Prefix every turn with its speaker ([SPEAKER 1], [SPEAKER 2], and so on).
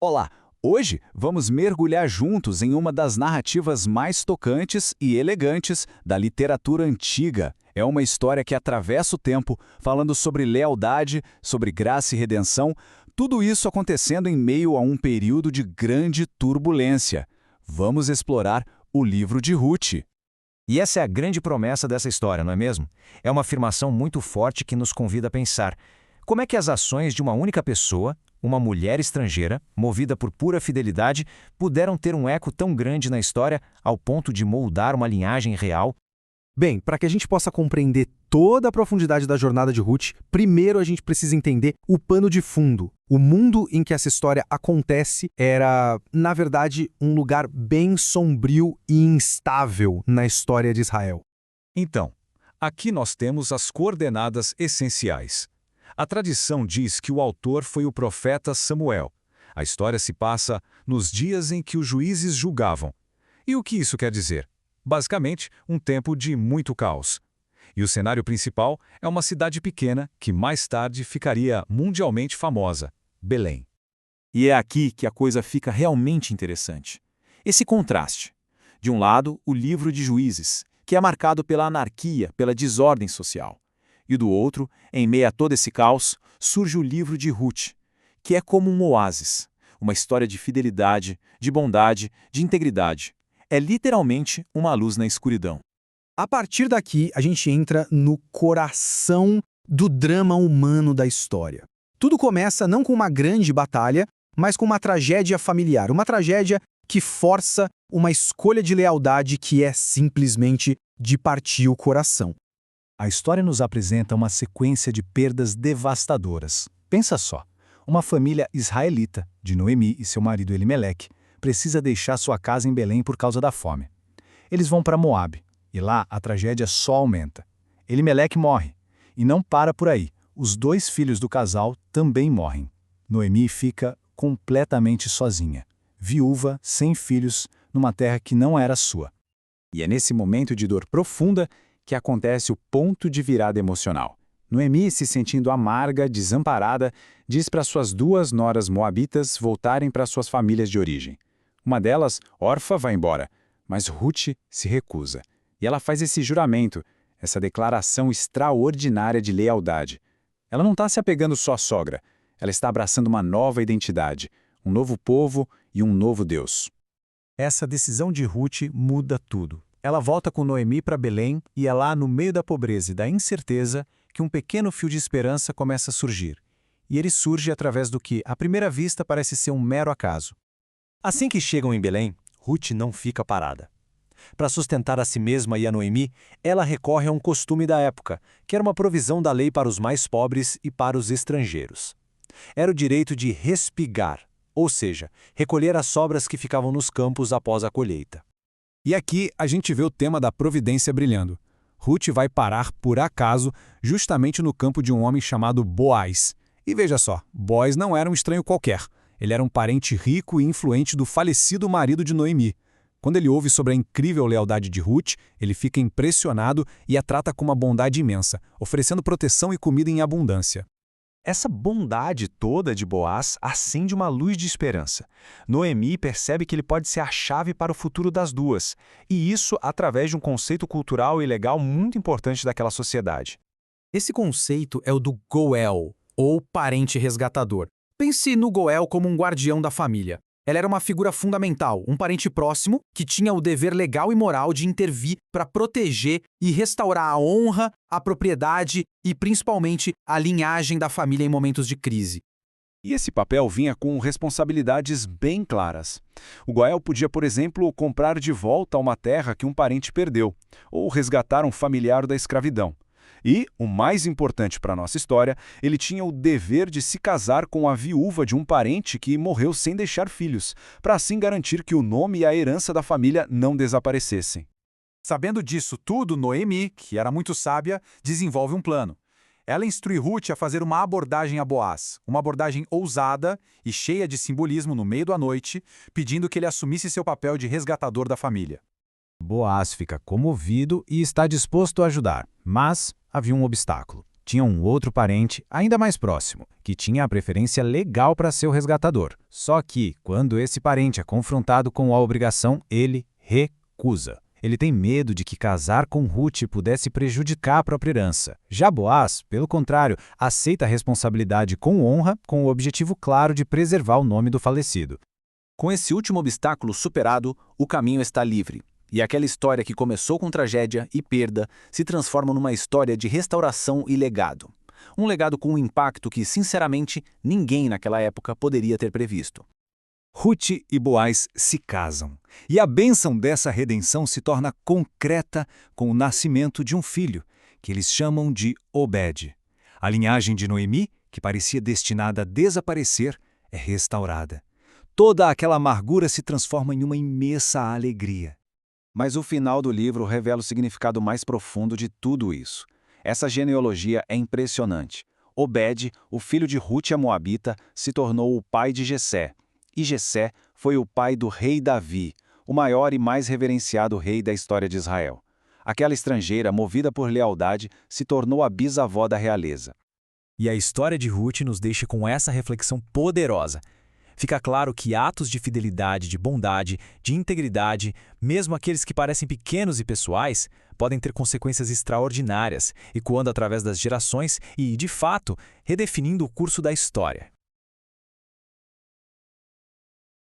[SPEAKER 1] Olá! Hoje vamos mergulhar juntos em uma das narrativas mais tocantes e elegantes da literatura antiga. É uma história que atravessa o tempo, falando sobre lealdade, sobre graça e redenção, tudo isso acontecendo em meio a um período de grande turbulência. Vamos explorar o livro de Ruth.
[SPEAKER 2] E essa é a grande promessa dessa história, não é mesmo? É uma afirmação muito forte que nos convida a pensar: como é que as ações de uma única pessoa, uma mulher estrangeira, movida por pura fidelidade, puderam ter um eco tão grande na história ao ponto de moldar uma linhagem real?
[SPEAKER 3] Bem, para que a gente possa compreender toda a profundidade da jornada de Ruth, primeiro a gente precisa entender o pano de fundo. O mundo em que essa história acontece era, na verdade, um lugar bem sombrio e instável na história de Israel.
[SPEAKER 4] Então, aqui nós temos as coordenadas essenciais. A tradição diz que o autor foi o profeta Samuel. A história se passa nos dias em que os juízes julgavam. E o que isso quer dizer? Basicamente, um tempo de muito caos. E o cenário principal é uma cidade pequena que mais tarde ficaria mundialmente famosa, Belém.
[SPEAKER 5] E é aqui que a coisa fica realmente interessante. Esse contraste. De um lado, o livro de Juízes, que é marcado pela anarquia, pela desordem social. E do outro, em meio a todo esse caos, surge o livro de Ruth, que é como um oásis, uma história de fidelidade, de bondade, de integridade. É literalmente uma luz na escuridão.
[SPEAKER 3] A partir daqui, a gente entra no coração do drama humano da história. Tudo começa não com uma grande batalha, mas com uma tragédia familiar, uma tragédia que força uma escolha de lealdade que é simplesmente de partir o coração.
[SPEAKER 1] A história nos apresenta uma sequência de perdas devastadoras. Pensa só, uma família israelita, de Noemi e seu marido Elimeleque, precisa deixar sua casa em Belém por causa da fome. Eles vão para Moabe, e lá a tragédia só aumenta. Elimeleque morre, e não para por aí. Os dois filhos do casal também morrem. Noemi fica completamente sozinha, viúva, sem filhos, numa terra que não era sua. E é nesse momento de dor profunda que acontece o ponto de virada emocional. Noemi, se sentindo amarga, desamparada, diz para suas duas noras moabitas voltarem para suas famílias de origem. Uma delas, Orfa, vai embora, mas Ruth se recusa. E ela faz esse juramento, essa declaração extraordinária de lealdade. Ela não está se apegando só à sogra, ela está abraçando uma nova identidade, um novo povo e um novo Deus.
[SPEAKER 2] Essa decisão de Ruth muda tudo. Ela volta com Noemi para Belém e é lá, no meio da pobreza e da incerteza, que um pequeno fio de esperança começa a surgir. E ele surge através do que, à primeira vista, parece ser um mero acaso. Assim que chegam em Belém, Ruth não fica parada. Para sustentar a si mesma e a Noemi, ela recorre a um costume da época, que era uma provisão da lei para os mais pobres e para os estrangeiros. Era o direito de respigar, ou seja, recolher as sobras que ficavam nos campos após a colheita.
[SPEAKER 4] E aqui a gente vê o tema da providência brilhando. Ruth vai parar, por acaso, justamente no campo de um homem chamado Boaz. E veja só, Boaz não era um estranho qualquer. Ele era um parente rico e influente do falecido marido de Noemi. Quando ele ouve sobre a incrível lealdade de Ruth, ele fica impressionado e a trata com uma bondade imensa, oferecendo proteção e comida em abundância.
[SPEAKER 2] Essa bondade toda de Boaz acende uma luz de esperança. Noemi percebe que ele pode ser a chave para o futuro das duas, e isso através de um conceito cultural e legal muito importante daquela sociedade.
[SPEAKER 3] Esse conceito é o do Goel, ou parente resgatador. Pense no Goel como um guardião da família. Ela era uma figura fundamental, um parente próximo que tinha o dever legal e moral de intervir para proteger e restaurar a honra, a propriedade e, principalmente, a linhagem da família em momentos de crise.
[SPEAKER 1] E esse papel vinha com responsabilidades bem claras. O Goel podia, por exemplo, comprar de volta uma terra que um parente perdeu, ou resgatar um familiar da escravidão. E, o mais importante para a nossa história, ele tinha o dever de se casar com a viúva de um parente que morreu sem deixar filhos, para assim garantir que o nome e a herança da família não desaparecessem.
[SPEAKER 4] Sabendo disso tudo, Noemi, que era muito sábia, desenvolve um plano. Ela instrui Ruth a fazer uma abordagem a Boaz, uma abordagem ousada e cheia de simbolismo no meio da noite, pedindo que ele assumisse seu papel de resgatador da família.
[SPEAKER 2] Boaz fica comovido e está disposto a ajudar, mas havia um obstáculo. tinha um outro parente, ainda mais próximo, que tinha a preferência legal para ser o resgatador. Só que, quando esse parente é confrontado com a obrigação, ele recusa. Ele tem medo de que casar com Ruth pudesse prejudicar a própria herança. Já Boaz, pelo contrário, aceita a responsabilidade com honra, com o objetivo claro de preservar o nome do falecido.
[SPEAKER 5] Com esse último obstáculo superado, o caminho está livre. E aquela história que começou com tragédia e perda se transforma numa história de restauração e legado. Um legado com um impacto que, sinceramente, ninguém naquela época poderia ter previsto.
[SPEAKER 4] Ruth e Boaz se casam, e a bênção dessa redenção se torna concreta com o nascimento de um filho, que eles chamam de Obed. A linhagem de Noemi, que parecia destinada a desaparecer, é restaurada. Toda aquela amargura se transforma em uma imensa alegria.
[SPEAKER 5] Mas o final do livro revela o significado mais profundo de tudo isso. Essa genealogia é impressionante. Obed, o filho de Ruth a Moabita, se tornou o pai de Jessé. E Jessé foi o pai do rei Davi, o maior e mais reverenciado rei da história de Israel. Aquela estrangeira, movida por lealdade, se tornou a bisavó da realeza.
[SPEAKER 3] E a história de Ruth nos deixa com essa reflexão poderosa. Fica claro que atos de fidelidade, de bondade, de integridade, mesmo aqueles que parecem pequenos e pessoais, podem ter consequências extraordinárias, ecoando através das gerações e, de fato, redefinindo o curso da história.